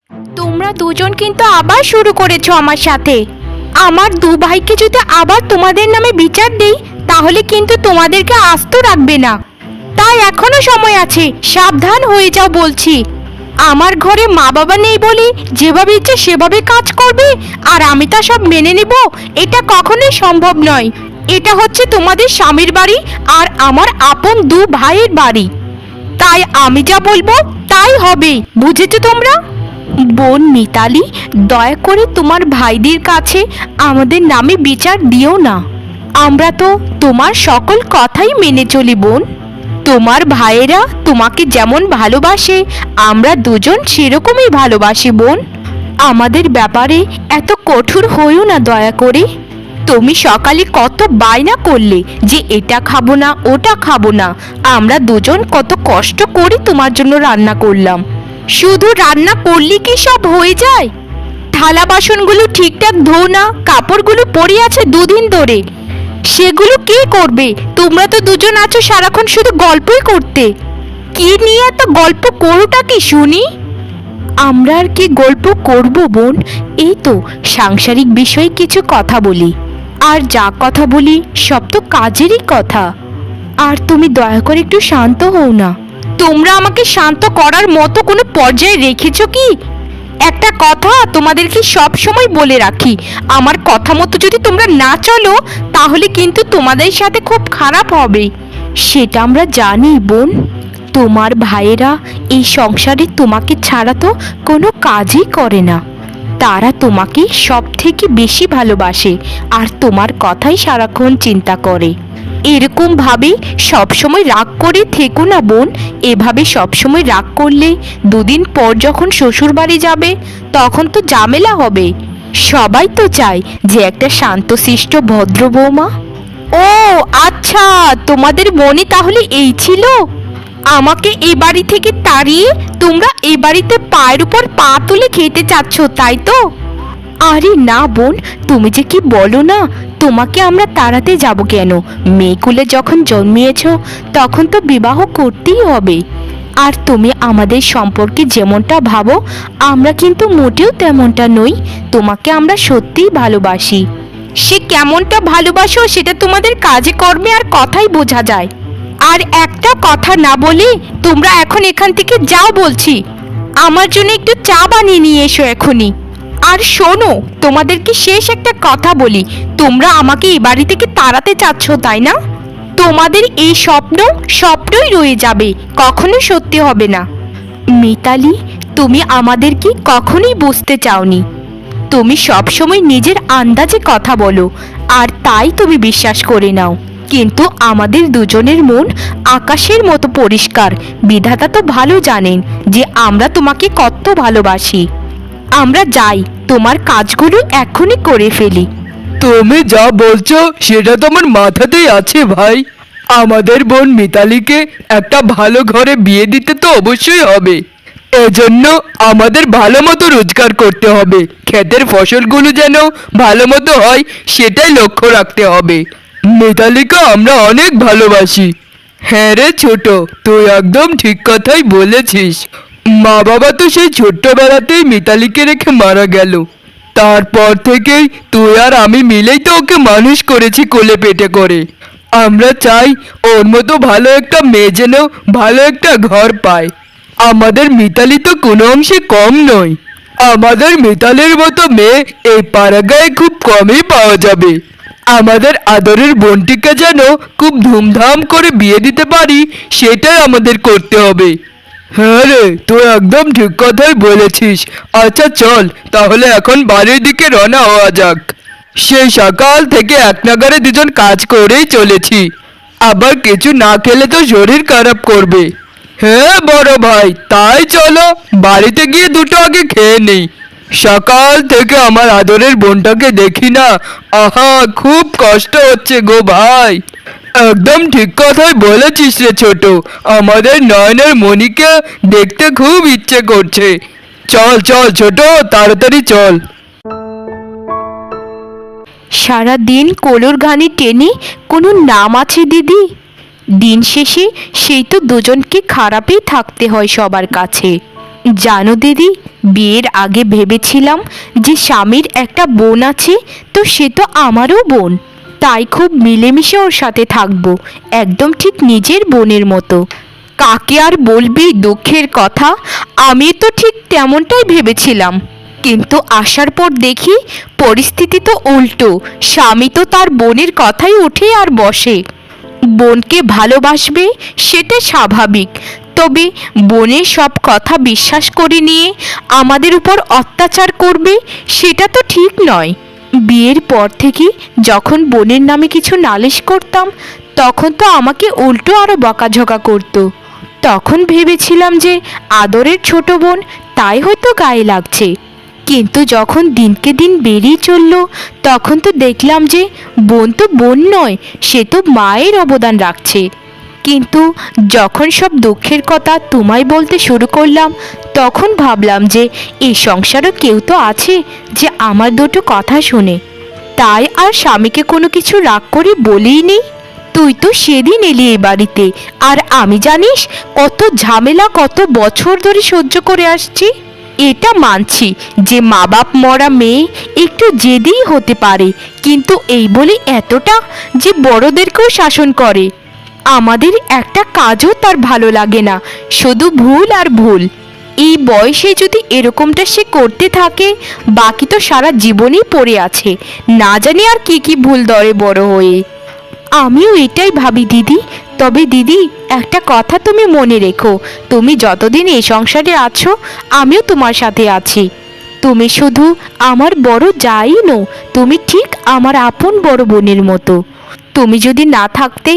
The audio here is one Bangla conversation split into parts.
তোমরা দুজন কিন্তু আবার শুরু করেছো আমার সাথে। আমার দু ভাইকে যদি আবার তোমাদের নামে বিচার দেই তাহলে কিন্তু তোমাদেরকে আস্ত রাখবে না। তাই এখনো সময় আছে, সাবধান হয়ে যাও বলছি। আমার ঘরে মা বাবা নেই বলে যেভাবে ইচ্ছে সেভাবে কাজ করবে আর আমি তা সব মেনে নেব, এটা কখনোই সম্ভব নয়। এটা হচ্ছে তোমাদের স্বামীর বাড়ি আর আমার আপন দু ভাইয়ের বাড়ি, তাই আমি যা বলবো তাই হবে, বুঝেছো তোমরা? বোন মিতালি, দয়া করে তোমার ভাইদের কাছে আমাদের নামে বিচার দিও না। আমরা তো তোমার সকল কথাই মেনে চলি বোন। তোমার ভাইয়েরা তোমাকে যেমন ভালোবাসে আমরা দুজন সেরকমই ভালোবাসি বোন। আমাদের ব্যাপারে এত কঠোর হইও না দয়া করে। তুমি সকালে কত বায়না করলে যে এটা খাবো না ওটা খাবো না, আমরা দুজন কত কষ্ট করে তোমার জন্য রান্না করলাম। শুধু রান্না করলে কি সব হয়ে যায়? থালা বাসনগুলো ঠিকঠাক ধো না, কাপড়গুলো পরে আছে দুদিন ধরে, সেগুলো কে করবে? তোমরা তো দুজন আছো সারাক্ষণ শুধু গল্পই করতে। কি নিয়ে এত গল্প করোটা কি শুনি? আমরা আর কি গল্প করব বোন, এই তো সাংসারিক বিষয়ে কিছু কথা বলি, আর যা কথা বলি সব তো কাজেরই কথা। আর তুমি দয়া করে একটু শান্ত হও না। তোমরা আমাকে শান্ত করার মতো কোনো পর্যায়ে রেখেছো কি? একটা কথা তোমাদেরকে সব সময় বলে রাখি, আমার কথা মতো যদি তোমরা না চলো তাহলে কিন্তু তোমাদের সাথে খুব খারাপ হবে। সেটা আমরা জানি বোন। তোমার ভাইয়েরা এই সংসারে তোমাকে ছাড়া তো কোনো কাজই করে না। তারা তোমাকে সব থেকে বেশি ভালোবাসে আর তোমার কথাই সারাক্ষণ চিন্তা করে। এরকম ভাবে সবসময় রাগ করে থেকো না বোন। এভাবে সবসময় রাগ করলে দুদিন পর যখন শ্বশুর বাড়ি যাবে তখন তো ঝামেলা হবে। সবাই তো চায় যে একটা শান্তশিষ্ট ভদ্র বৌমা। ও আচ্ছা, তোমাদের মনে তাহলে এই ছিল? আমাকে এই বাড়ি থেকে তাড়িয়ে তোমরা এই বাড়িতে পায়ের উপর পা তুলে খেতে চাচ্ছ, তাই তো? আরে না বোন, তুমি যে কি বলো না, তোমাকে আমরা তাড়াতে যাব কেন? মেয়েকুলে যখন জন্মিয়েছ তখন তো বিবাহ করতেই হবে। আর তুমি আমাদের সম্পর্কে যেমনটা ভাবো আমরা কিন্তু মোটেও তেমনটা নই। তোমাকে আমরা সত্যিই ভালোবাসি। সে কেমনটা ভালোবাসো সেটা তোমাদের কাজে কর্মে আর কথাই বোঝা যায়। আর একটা কথা না বলে তোমরা এখন এখান থেকে যাও বলছি। আমার জন্য একটু চা বানিয়ে নিয়ে এসো এখনই। আর শোনো, তোমাদেরকে শেষ একটা কথা বলি, তোমরা আমাকে এই বাড়ি থেকে তাড়াতে চাচ্ছ তাই না? তোমাদের এই স্বপ্নই রয়ে যাবে, কখনো সত্যি হবে না। মিতালি, তুমি আমাদেরকে কখনোই বুঝতে চাওনি। তুমি সবসময় নিজের আন্দাজে কথা বলো আর তাই তুমি বিশ্বাস করে নাও, কিন্তু আমাদের দুজনের মন আকাশের মতো পরিষ্কার। বিধাতা তো ভালো জানেন যে আমরা তোমাকে কত ভালোবাসি। আমরা যাই, তোমার কাজগুলো এখনই করে ফেলি। তুমি যা বলছো সেটা তো আমার মাথাতেই আছে ভাই। আমাদের বোন মিতালিকে একটা ভালো ঘরে বিয়ে দিতে তো অবশ্যই হবে। এজন্য আমাদের ভালো মতো রোজগার করতে হবে, ক্ষেতের ফসলগুলো যেন ভালো মতো হয় সেটাই লক্ষ্য রাখতে হবে। মিতালিকে আমরা অনেক ভালোবাসি। হ্যাঁ রে ছোট, তুই একদম ঠিক কথাই বলেছিস। মা বাবা তো সেই ছোট্টবেলাতেই মিতালিকে রেখে মারা গেল। তারপর থেকেই তুই আর আমি মিলেই তো ওকে মানুষ করেছি কোলে পেটে করে। আমরা চাই ওর মতো ভালো একটা মেয়ে যেন ভালো একটা ঘর পায়। আমাদের মিতালি তো কোনো অংশে কম নয়। আমাদের মিতালির মতো মেয়ে এই পাড়াগায় খুব কমই পাওয়া যাবে। আমাদের আদরের বোনটিকে যেন খুব ধুমধাম করে বিয়ে দিতে পারি সেটাই আমাদের করতে হবে। হ্যাঁ রে, তুই একদম ঠিক কথাই বলেছিস। আচ্ছা চল তাহলে এখন বাড়ির দিকে রওনা হওয়া যাক। সেই সকাল থেকে এক নাগারে দুজন কাজ করেই চলেছি, আবার কিছু না খেলে তো শরীর খারাপ করবে। হ্যাঁ বড় ভাই, তাই চলো বাড়িতে গিয়ে দুটো আগে খেয়ে নেই। সকাল থেকে আমার আদরের বোনটাকে দেখি না, আহা খুব কষ্ট হচ্ছে গো ভাই। একদম ঠিক কথাই বলেছিস রে ছোট, আমাদের নয়নের মণিকে দেখতে খুব ইচ্ছে করছে। চল চল ছোট, তাড়াতাড়ি চল। সারা দিন কোলোর ঘানি টেনে কোনো নাম আছে দিদি? দিন শেষে সেই তো দুজনকে খারাপই থাকতে হয় সবার কাছে। জানো দিদি, বিয়ের আগে ভেবেছিলাম যে স্বামীর একটা বোন আছে, তো সে তো আমারও বোন, তাই খুব মিলেমিশে ওর সাথে থাকবো, একদম ঠিক নিজের বোনের মতো। কাকে আর বলবি দুঃখের কথা, আমি তো ঠিক তেমনটাই ভেবেছিলাম, কিন্তু আসার পর দেখি পরিস্থিতি তো উল্টো। স্বামী তো তার বোনের কথাই ওঠে আর বসে। বোনকে ভালোবাসবে সেটা স্বাভাবিক, তবে বোনের সব কথা বিশ্বাস করে নিয়ে আমাদের উপর অত্যাচার করবে সেটা তো ঠিক নয়। বিয়ের পর থেকে যখন বোনের নামে কিছু নালিশ করতাম, তখন তো আমাকে উল্টো আরো বকাঝকা করতো। তখন ভেবেছিলাম যে আদরের ছোট বোন, তাই হয়তো গায়ে লাগছে, কিন্তু যখন দিনকে দিন বেরিয়ে চললো, তখন তো দেখলাম যে বোন তো বোন নয়, সে তো মায়ের অবদান রাখছে। কিন্তু যখন সব দুঃখের কথা তোমায় বলতে শুরু করলাম, তখন ভাবলাম যে এই সংসারও কেউ তো আছে যে আমার দুটো কথা শুনে। তাই আর স্বামীকে কোনো কিছু রাগ করে বলেই নি। তুই তো সেদিন এলি এ বাড়িতে, আর আমি জানিস কত ঝামেলা কত বছর ধরে সহ্য করে আসছি। এটা মানছি যে মা বাপ মরা মেয়ে একটু জেদিই হতে পারে, কিন্তু এই বলে এতটা যে বড়দেরকেও শাসন করে। আমাদের একটা কাজও তার ভালো লাগে না, শুধু ভুল আর ভুল। এই বয়সে যদি এরকমটা সে করতে থাকে, বাকি তো সারা জীবনই পড়ে আছে, না জানি আর কি কি ভুল ধরে বড় হয়ে। আমিও এটাই ভাবি দিদি। তবে দিদি, একটা কথা তুমি মনে রেখো, তুমি যতদিন এই সংসারে আছো আমিও তোমার সাথে আছি। তুমি শুধু আমার বড় যাই নো, তুমি ঠিক আমার আপন বড় বোনের মতো। তুমি যদি না থাকতে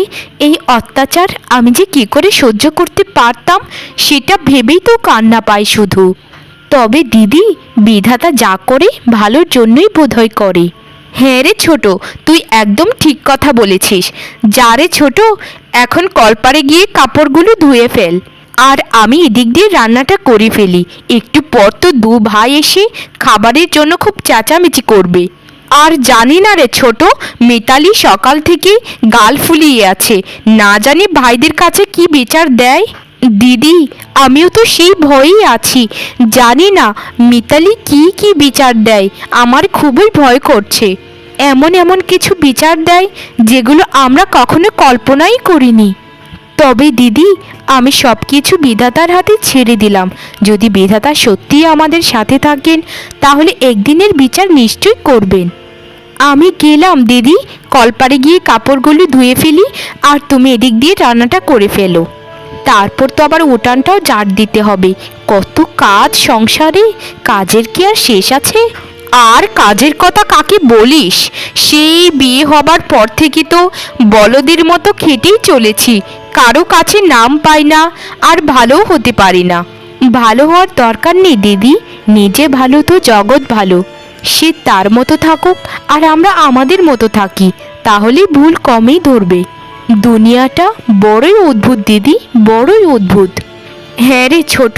এই অত্যাচার আমি যে কি করে সহ্য করতে পারতাম, সেটা ভেবেই তো কান্না পাই শুধু। তবে দিদি, বিধাতা যা করে ভালোর জন্যই বোধহয় করে। হ্যাঁ রে ছোট, তুই একদম ঠিক কথা বলেছিস। যা রে ছোট, এখন কলপারে গিয়ে কাপড়গুলো ধুয়ে ফেল, আর আমি এদিক দিয়ে রান্নাটা করে ফেলি। একটু পর তো দু ভাই এসে খাবারের জন্য খুব চেঁচামেচি করবে। আর জানি না রে ছোট, মিতালি সকাল থেকে গাল ফুলিয়ে আছে, না জানি ভাইদের কাছে কি বিচার দেয়। দিদি, আমিও তো সেই ভয়েই আছি, জানি না মিতালি কি কি বিচার দেয়, আমার খুবই ভয় করছে। এমন এমন কিছু বিচার দেয় যেগুলো আমরা কখনো কল্পনাই করিনি। তবে দিদি, আমি সব কিছু বিধাতার হাতে ছেড়ে দিলাম। যদি বিধাতা সত্যিই আমাদের সাথে থাকেন, তাহলে একদিনের বিচার নিশ্চয়ই করবেন। আমি গেলাম দিদি, কলপারে গিয়ে কাপড়গুলো ধুয়ে ফেলি, আর তুমি এদিক দিয়ে রান্নাটা করে ফেলো। তারপর তো আবার উঠানটাও ঝাড় দিতে হবে। কত কাজ সংসারে, কাজের কি আর শেষ আছে? আর কাজের কথা কাকে বলিস, সেই বিয়ে হবার পর থেকে তো বলদের মতো খেটেই চলেছি, কারো কাছে নাম পাই না, আর ভালোও হতে পারি না। ভালো হওয়ার দরকার নেই দিদি, নিজে ভালো তো জগৎ ভালো। সে তার মতো থাকুক আর আমরা আমাদের মতো থাকি, তাহলে ভুল কমই ধরবে। দুনিয়াটা বড়ই অদ্ভুত দিদি, বড়ই অদ্ভুত। হ্যাঁ রে ছোট,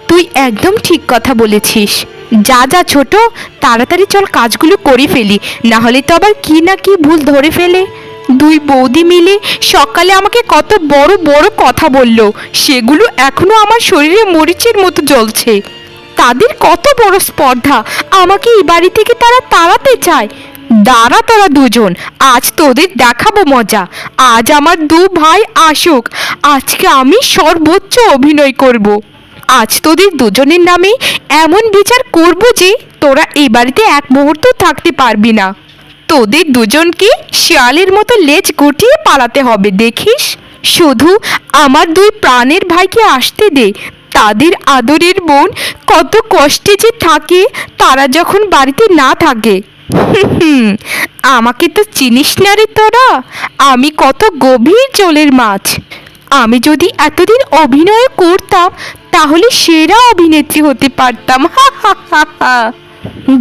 তুই একদম ঠিক কথা বলেছিস। যা যা ছোট, তাড়াতাড়ি চল কাজগুলো করে ফেলি, না হলে তো আবার কি না কি ভুল ধরে ফেলে। দুই বৌদি মিলে সকালে আমাকে কত বড় বড় কথা বললো, সেগুলো এখনো আমার শরীরে মরিচের মতো জ্বলছে। তাদের কত বড় স্পর্ধা, আমাকে এই বাড়ি থেকে তারা তাড়াতে চায়। দাঁড়া তোরা দুজন, আজ তোদের দেখাবো মজা। আজ আমার দু ভাই আসুক, আজকে আমি সর্বোচ্চ অভিনয় করব। আজ তোদের দুজনের নামে এমন বিচার করব যে তোরা এই বাড়িতে এক মুহূর্ত থাকতে পারবি না। তোদের দুজনকে শিয়ালের মতো লেজ গুটিয়ে পালাতে হবে, দেখিস। শুধু আমার দুই প্রাণের ভাইকে আসতে দে। তাদের আদরের বোন কত কষ্টে যে থাকে তারা যখন বাড়িতে না থাকে। আমাকে তো চিনিস না রে তোরা, আমি কত গভীর জলের মাছ। আমি যদি এতদিন অভিনয় করতাম, তাহলে সেরা অভিনেত্রী হতে পারতাম।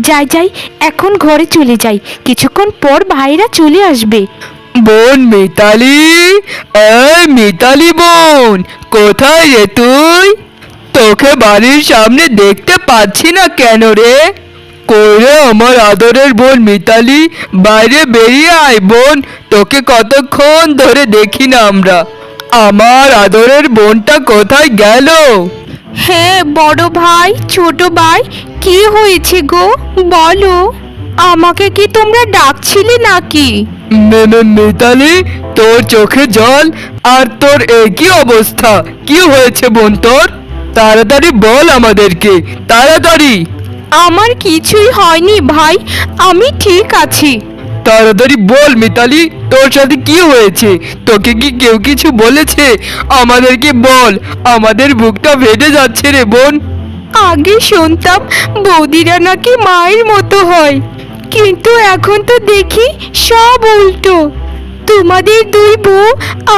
যাই যাই, এখন ঘরে চলে যাই, কিছুক্ষণ পর ভাইরা চলে আসবে। বোন মিতালি, এই মিতালি বোন, কোথায় রে তুই? তোকে বাড়ির সামনে দেখতে পাচ্ছি না কেন রে? কই রে আমার আদরের বোন মিতালি, বাইরে বেরিয়ে আয় বোন, তোকে কতক্ষণ ধরে দেখি না আমরা। আমার আদরের বোনটা কোথায় গেল? হ্যাঁ বড় ভাই, ছোট ভাই, কি হয়েছে গো বলো। আমাকে কি তোমরা ডাকছিলে নাকি? মিতালি, তোর চোখে জল আর তোর একই অবস্থা, কি হয়েছে বোন তোর? তাড়াতাড়ি বল আমাদেরকে, তাড়াতাড়ি। আমার কিছুই হয়নি ভাই, আমি ঠিক আছি। তাড়াতাড়ি বল মিতালি, তোর সাথে কি হয়েছে? তোকে কি কেউ কিছু বলেছে? আমাদেরকে বল, আমাদের বুকটা ফেটে যাচ্ছে রে বোন। আগে শুনতাম বৌদিরা নাকি মায়ের মতো হয়, কিন্তু এখন তো দেখি সব উল্টো। তোমাদের দুই বউ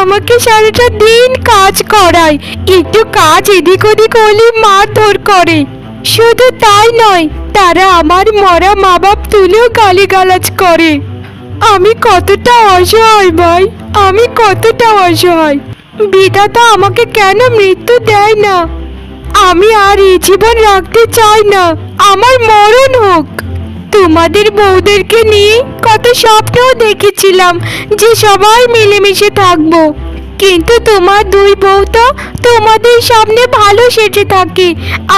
আমাকে সারাটা দিন কাজ করায়, একটু কাজ এদিক ওদিক হলে মারধর করে। শুধু তাই নয়, তারা আমার মরা মা বাপ তুলেও গালিগালাজ করে। আমি কতটা অসহায় ভাই, আমি কতটা অসহায়। বিধাতা আমাকে কেন মৃত্যু দেয় না? আমি আর এই জীবন রাখতে চাই না, আমার মরণ হোক। তোমাদের বউদেরকে নিয়ে কত স্বপ্নও দেখেছিলাম যে সবাই মিলেমিশে থাকবো, কিন্তু তোমার দুই বউ তো তোমাদের সামনে ভালো সেজে থাকে,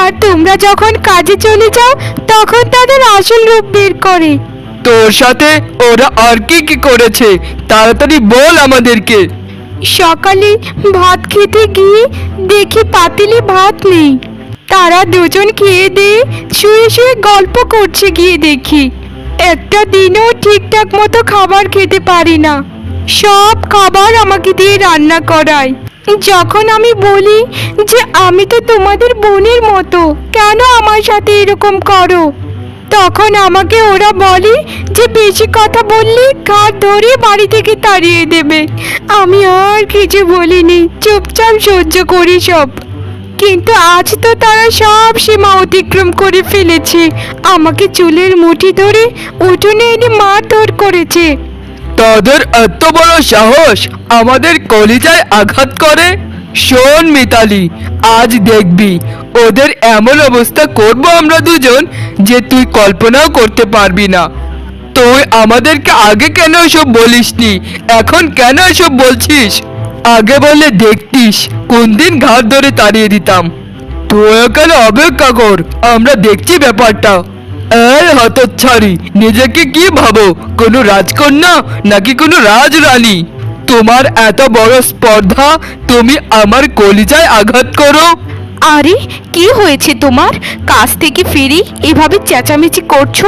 আর তোমরা যখন কাজে চলে যাও তখন তাদের আসল রূপ বের করে। তোর সাথে ওরা আর কি কি করেছে? তাড়াতাড়ি বল আমাদেরকে। সকালে ভাত খেতে গিয়ে দেখি পাতিলে ভাত নেই। তারা দুজন খেয়ে দিয়ে শুয়ে শুয়ে গল্প করছে গিয়ে দেখি। একটা দিনও ঠিকঠাক মতো খাবার খেতে পারি না, সব খাবার আমাকে দিয়ে রান্না করায়। যখন আমি বলি যে আমি তো তোমাদের বোনের মতো, কেন আমার সাথে এরকম করো, তখন আমাকে ওরা বলে যে বেশি কথা বললে ঘাট ধরে বাড়ি থেকে তাড়িয়ে দেবে। আমি আর কিছু বলিনি, চুপচাপ সহ্য করি সব। কিন্তু আজ তো তারা সব সীমা অতিক্রম করে ফেলেছে, আমাকে চুলের মুঠি ধরে উঠোনে এনে মারধর করেছে। তাদের এত বড় সাহস আমাদের কলিজায় আঘাত করে? শোন মিতালি, আজ দেখবি ওদের এমন অবস্থা করব আমরা দুজন যে তুই কল্পনাও করতে পারবি না। তুই আমাদেরকে আগে কেন এসব বলিসনি, এখন কেন এসব বলছিস? আগে বলে দেখতিস কোন দিন ঘাট ধরে তাড়িয়ে দিতাম। তুই এখানে অপেক্ষা কর, আমরা দেখছি ব্যাপারটা। এই হতচ্ছাড়ি, নিজেকে কি ভাবো, কোনো রাজকন্যা নাকি কোনো রাজরানী? তোমার এত বড় স্পর্ধা, তুমি আমার কলিজায় আঘাত করো? আরে কি হয়েছে তোমার? কাজ থেকে ফিরি এভাবে চেঁচামেচি করছো,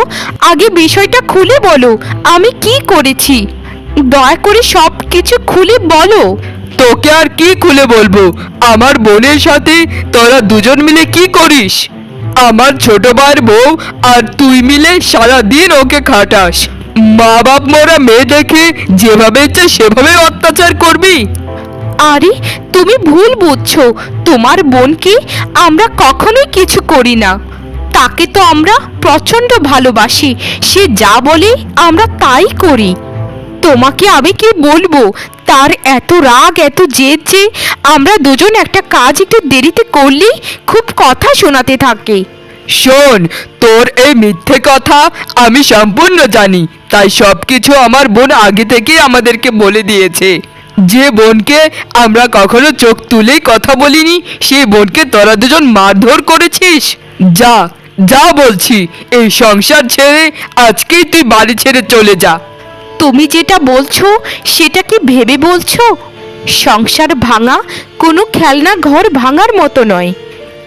আগে বিষয়টা খুলে বলো, আমি কি করেছি? দয়া করে সব কিছু খুলে বলো। তোকে আর কি খুলে বলবো? আমার বোনের সাথে তোরা দুজন মিলে কি করিস? আমার ছোট ভাইয়ের বউ আর তুই মিলে সারা দিন ওকে খাটাস। মা বাপ মোরা মেয়ে দেখে যেভাবে ইচ্ছে সেভাবে অত্যাচার করবি। আরে তুমি ভুল বুঝছো, তোমার বোনকে আমরা কখনোই কিছু করি না। তাকে তো আমরা প্রচণ্ড ভালোবাসি, সে যা বলে আমরা তাই করি। তোমাকে আমি কি বলবো, তার এত রাগ এত জেদ যে আমরা দুজন একটা কাজ একটু দেরিতে করলেই খুব কথা শোনাতে থাকে। শোন, তোর এই মিথ্যে কথা আমি সম্পূর্ণ জানি, তাই সবকিছু আমার বোন আগে থেকেই আমাদেরকে বলে দিয়েছে। যে বোনকে আমরা কখনো চোখ তুলেই কথা বলিনি, সেই বোনকে তোরা দুজন মারধর করেছিস। যা যা বলছি, এই সংসার ছেড়ে আজকেই তুই বাড়ি ছেড়ে চলে যা। তুমি যেটা বলছো সেটা কি ভেবে বলছো? সংসার ভাঙা কোনো খেলনা ঘর ভাঙার মতো নয়।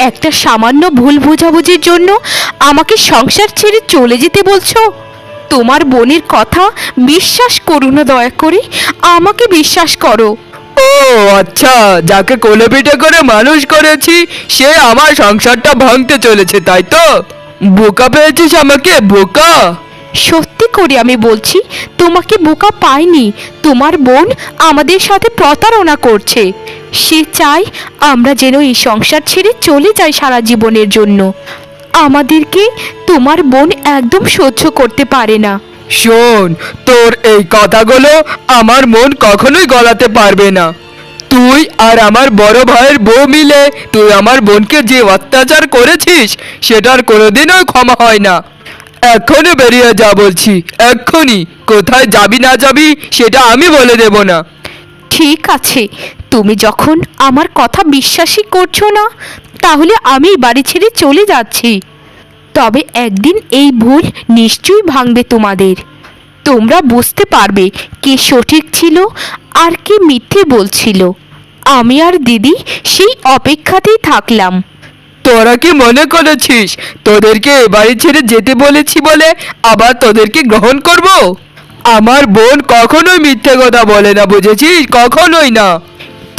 একটা সামান্য ভুল বোঝাবুঝির জন্য আমাকে সংসার ছেড়ে চলে যেতে বলছো? তোমার বোনের কথা বিশ্বাস করো না, দয়া করে আমাকে বিশ্বাস করো। ও আচ্ছা, যাকে কোলে পিঠে করে মানুষ করেছি সে আমার সংসারটা ভাঙতে চলেছে, তাই তো? বোকা পেয়েছিস আমাকে, বোকা? সত্যি করে আমি বলছি, তোমাকে বোকা পাইনি। তোমার বোন আমাদের সাথে প্রতারণা করছে। সে চায় আমরা যেন এই সংসার ছেড়ে চলে যাই সারা জীবনের জন্য। আমাদেরকে তোমার বোন একদম সহ্য করতে পারে না। শোন, তোর এই কথাগুলো আমার মন কখনোই গলাতে পারবে না। তুই আর আমার বড় ভাইয়ের বউ মিলে তুই আমার বোনকে যে অত্যাচার করেছিস সেটার কোনোদিনও ক্ষমা হয় না। এক্ষুনি বেরিয়ে যা বলছি, এক্ষুনি। কোথায় যাবি না যাবি সেটা আমি বলে দেব না। ঠিক আছে, তুমি যখন আমার কথা বিশ্বাসই করছো না, তাহলে আমি বাড়ি ছেড়ে চলে যাচ্ছি। তবে একদিন এই ভুল নিশ্চয়ই ভাঙবে তোমাদের। তোমরা বুঝতে পারবে কে সঠিক ছিল আর কে মিথ্যে বলছিল। আমি আর দিদি সেই অপেক্ষাতেই থাকলাম। তোরা কি মনে করেছিস তোদেরকে এ বাড়ি ছেড়ে যেতে বলেছি বলে আবার তোদেরকে গ্রহণ করব? আমার বোন কখনোই মিথ্যে কথা বলে না, বুঝেছিস? কখনোই না।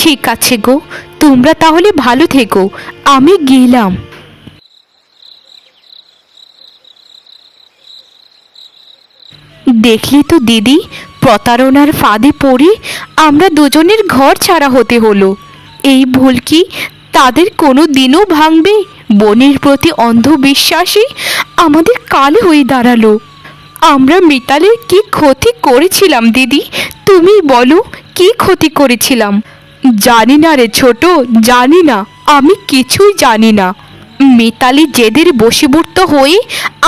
ঠিক আছে গো, তোমরা তাহলে ভালো থেকো, আমি গেলাম। দেখলি তো দিদি, প্রতারণার ফাঁদে পড়ে আমরা দুজনের ঘর ছাড়া হতে হলো। এই ভুল কি তাদের কোনো দিনও ভাঙবে? বোনের প্রতি অন্ধবিশ্বাসই আমাদের কাল হয়ে দাঁড়ালো। আমরা মিতালের কি ক্ষতি করেছিলাম দিদি? তুমি বলো, কি ক্ষতি করেছিলাম? জানি না রে ছোট, জানি না, আমি কিছুই জানি না। মিতালি জেদের বশীভূত হয়ে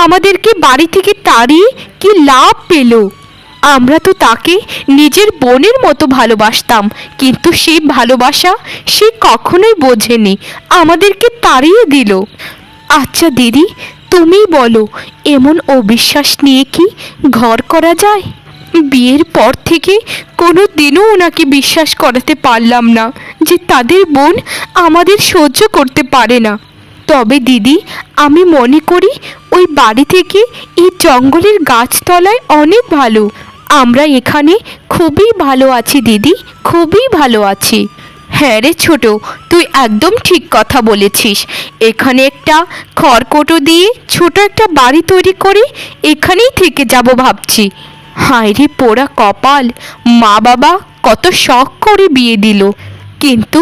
আমাদেরকে বাড়ি থেকে তাড়িয়ে কি লাভ পেল? আমরা তো তাকে নিজের বোনের মতো ভালোবাসতাম, কিন্তু সেই ভালোবাসা সে কখনোই বোঝেনি, আমাদেরকে তাড়িয়ে দিল। আচ্ছা দিদি, তুমি বলো, এমন অবিশ্বাস নিয়ে কি ঘর করা যায়? বিয়ের পর থেকে কোনো দিনও ওনাকে বিশ্বাস করাতে পারলাম না যে তাদের বোন আমাদের সহ্য করতে পারে না। তবে দিদি, আমি মনে করি ওই বাড়ি থেকে এই জঙ্গলের গাছতলায় অনেক ভালো। আমরা এখানে খুবই ভালো আছি দিদি, খুবই ভালো আছি। হ্যাঁ রে ছোট, তুই একদম ঠিক কথা বলেছিস। এখানে একটা খড়কুটো দিয়ে ছোট একটা বাড়ি তৈরি করে এখানেই থেকে যাব ভাবছি। হায় রে পোড়া কপাল, মা বাবা কত শখ করে বিয়ে দিল, কিন্তু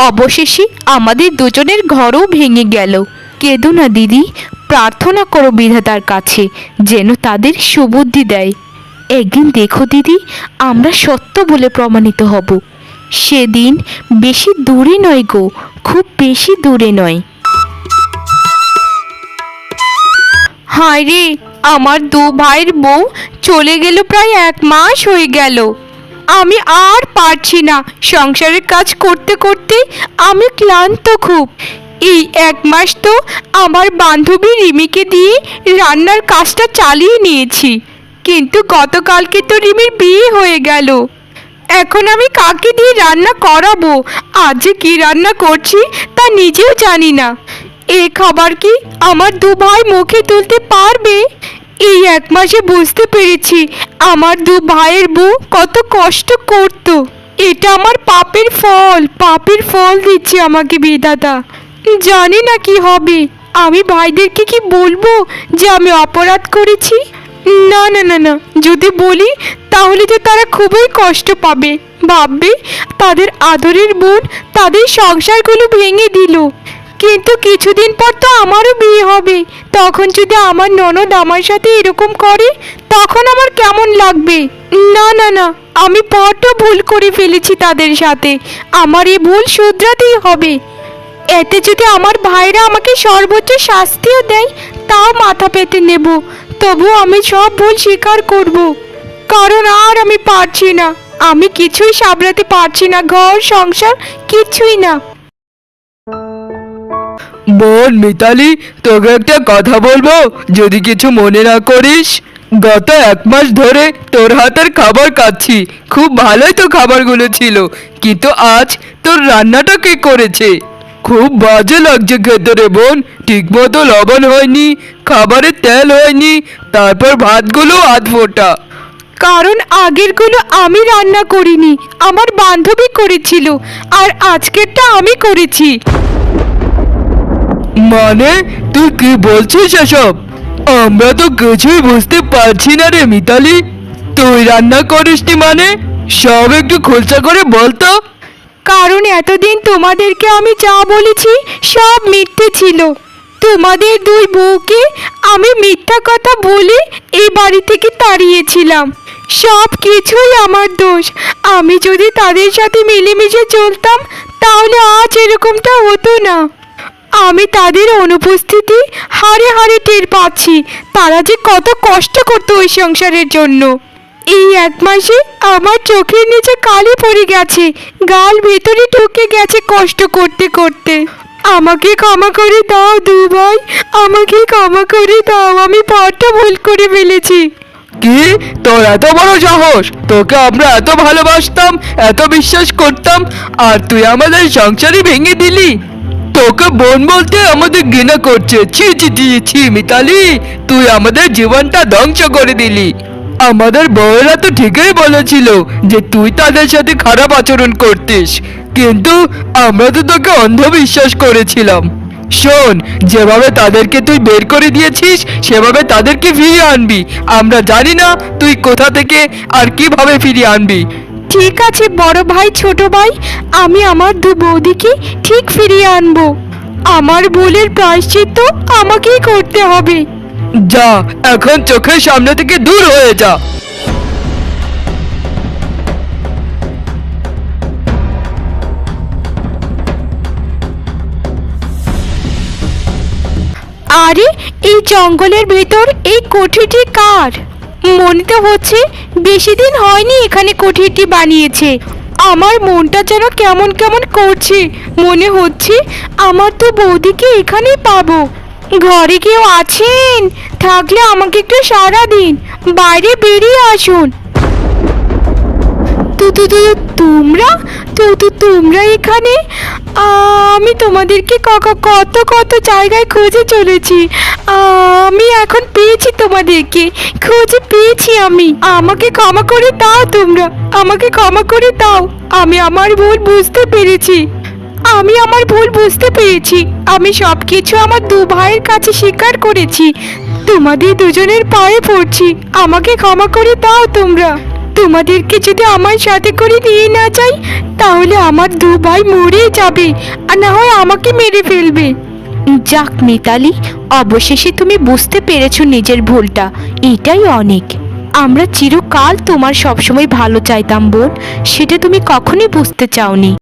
অবশেষে আমাদের দুজনের ঘরও ভেঙে গেল। কেঁদো না দিদি, প্রার্থনা করো বিধাতার কাছে যেন তাদের সুবুদ্ধি দেয়। একদিন দেখো দিদি, আমরা সত্য বলে প্রমাণিত হব। সেদিন বেশি দূরে নয় গো, খুব বেশি দূরে নয়। হায় রে, আমার দু ভাইয়ের বউ চলে গেল, প্রায় 1 মাস হয়ে গেল। আমি আর পারছি না, সংসারের কাজ করতে করতে আমি ক্লান্ত খুব। এই 1 মাস তো আমার বান্ধবী রিমিকে দিয়ে রান্নার কাজটা চালিয়ে নিয়েছি, কিন্তু গতকালকে তো রিমির বিয়ে হয়ে গেল। এখন আমি কাকে দিয়ে রান্না করাবো? আজ যে কি রান্না করছি তা নিজেও জানি না। এই খাবার কি আমার দু ভাই মুখে তুলতে পারবে? এই 1 মাসে বুঝতে পেরেছি আমার দু ভাইয়ের বউ কত কষ্ট করত। এটা আমার পাপের ফল, পাপের ফল দিচ্ছে আমাকে বিধাতা। জানি না কি হবে। আমি ভাইদেরকে কি বলবো যে আমি অপরাধ করেছি? না না না না, যদি বলি তাহলে তো তারা খুবই কষ্ট পাবে, ভাববে তাদের আদরের বোন তাদের সংসারগুলো ভেঙে দিল। কিন্তু কিছুদিন পর তো আমারও বিয়ে হবে, তখন যদি আমার ননদ আমার সাথে এরকম করে তখন আমার কেমন লাগবে? না না না, আমি বড্ড ভুল করে ফেলেছি তাদের সাথে, আমার এই ভুল শুধরাতেই হবে। এতে যদি আমার ভাইরা আমাকে সর্বোচ্চ শাস্তিও দেয় তাও মাথা পেতে নেব, তবু আমি সব ভুল স্বীকার করব। কারণ আর আমি পারছি না, আমি কিছুই সামলাতে পারছি না, ঘর সংসার কিছুই না। বোন মিতালি, তোকে একটা কথা বলবো, যদি কিছু মনে না করিস। গত 1 মাস ধরে তোর হাতের খাবার খাচ্ছি, খুব ভালোই তো খাবারগুলো ছিল, কিন্তু আজ তোর রান্নাটা কে করেছে? খুব বাজে লাগছে খেতে রে বোন। ঠিক মতো লবণ হয়নি, খাবারে তেল হয়নি, তারপর ভাতগুলো আধ ফোটা। কারণ আগেরগুলো আমি রান্না করিনি, আমার বান্ধবী করেছিল, আর আজকেরটা আমি করেছি। মানে তুই কি বলছিস এসব? আমরা তো কিছুই বুঝতে পারছি না রে মিতালি। তুই রান্না করিসনি মানে? সব একটু খোলসা করে বলতো। কারণ এতদিন তোমাদেরকে আমি যা বলেছি সব মিথ্যে ছিল। তোমাদের দুই বউকে আমি মিথ্যা কথা বলে এই বাড়ি থেকে তাড়িয়েছিলাম। সব কিছুই আমার দোষ। আমি যদি তাদের সাথে মিলেমিশে চলতাম তাহলে আজ এরকমটা হতো না। আমি তাদের অনুপস্থিতি হাড়ে হাড়ে টের পাচ্ছি, তারা যে কত কষ্ট করতো ওই সংসারের জন্য। এই 1 মাসে আমার চোখের নিচে কালি পড়ে গেছে, গাল ভেতরে ঢুকে গেছে কষ্ট করতে করতে। আমাকে ক্ষমা করে দাও দু ভাই, আমাকে ক্ষমা করে দাও, আমি বড্ড ভুল করে ফেলেছি। কি, তোর এত বড় সাহস? তোকে আমরা এত ভালোবাসতাম, এত বিশ্বাস করতাম, আর তুই আমাদের সংসারই ভেঙে দিলি। তোকে বোন বলতে আমাদের ঘৃণা করছে। ছি ছি ছি ছি মিতালি, তুই আমাদের জীবনটা ধ্বংস করে দিলি। আমাদের বউয়েরা তো ঠিকই বলেছিল যে তুই তাদের সাথে খারাপ আচরণ করতিস, কিন্তু আমরা তো তোকে অন্ধবিশ্বাস করেছিলাম। শোন, যেভাবে তাদেরকে তুই বের করে দিয়েছিস সেভাবে তাদেরকে ফিরিয়ে আনবি। আমরা জানি না তুই কোথা থেকে আর কিভাবে ফিরিয়ে আনবি। ঠিক আছে বড় ভাই ছোট ভাই, আমি আমার দু বৌদিকে ঠিক ফিরিয়ে আনবো। আমার ভুলের প্রায়শ্চিত্ত আমাকেই করতে হবে। যা, এখন চোখের সামনে থেকে দূর হয়ে যা। আরে এই জঙ্গলের ভেতর এই কুঠিরটি কার? মনে তো হচ্ছে বেশি দিন হয়নি এখানে কুঠিরটি বানিয়েছে। আমার মনটা যেন কেমন কেমন করছে, মনে হচ্ছে আমার তো বৌদিকে এখানেই পাবো। ঘরে কেউ আছেন? থাকলে আমাকে একটু সাড়া দিন, বাইরে বেরিয়ে আসুন। তোমরা তোমরা এখানে? আমি তোমাদেরকে কত কত জায়গায় খুঁজে চলেছি। আমি এখন পেয়েছি, তোমাদেরকে খুঁজে পেয়েছি আমি। আমাকে ক্ষমা করে দাও, তোমরা আমাকে ক্ষমা করে দাও। আমি আমার ভুল বুঝতে পেরেছি। আমি সবকিছু আমার দু ভাইয়ের কাছে স্বীকার করেছি। তোমাদের দুজনের পায়ে পড়ছি, আমাকে ক্ষমা করে দাও তোমরা। তোমাদেরকে যদি আমার সাথে করে নিয়ে না যাই তাহলে আমার দু ভাই মরে যাবে, আর না হয় আমাকে মেরে ফেলবে। যাক মিতালি, অবশেষে তুমি বুঝতে পেরেছো নিজের ভুলটা, এটাই অনেক। আমরা চিরকাল তোমার সবসময় ভালো চাইতাম বোন, সেটা তুমি কখনোই বুঝতে চাওনি।